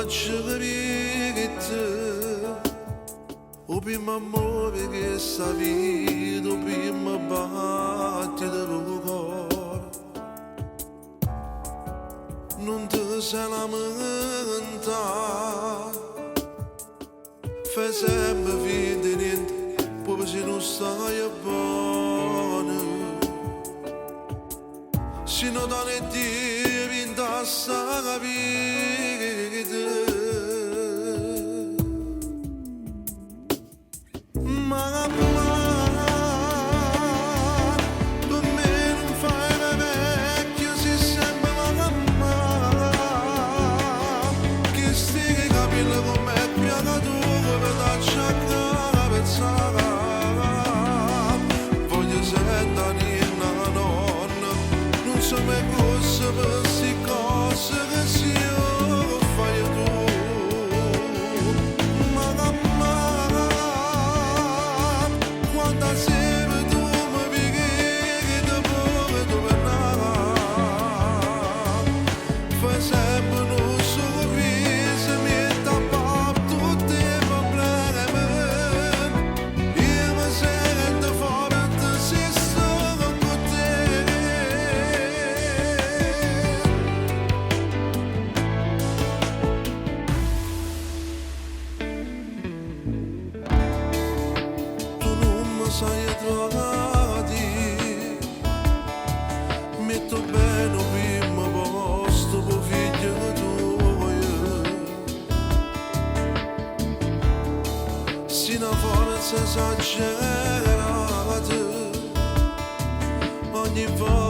Cigarette, o primo amore che sta vita, o prima battita del cuore. Non ti sei lamentato, fai sempre finta di niente, poi se non stai buono. Se non dà ne Dio, vinta sta capire. Voglio sentire una nonna, non so mai cosa per si cose che si fai tu. Mamma, quanta sera tu mi pigli da poco dove andare. Fai sempre un sorriso, mi tappa tutti i problemi. Io mi sento forte se sono con te. Tu non mi sai trovare, metto bene il primo posto per figlio tuo. Si una forza esagerata ogni volta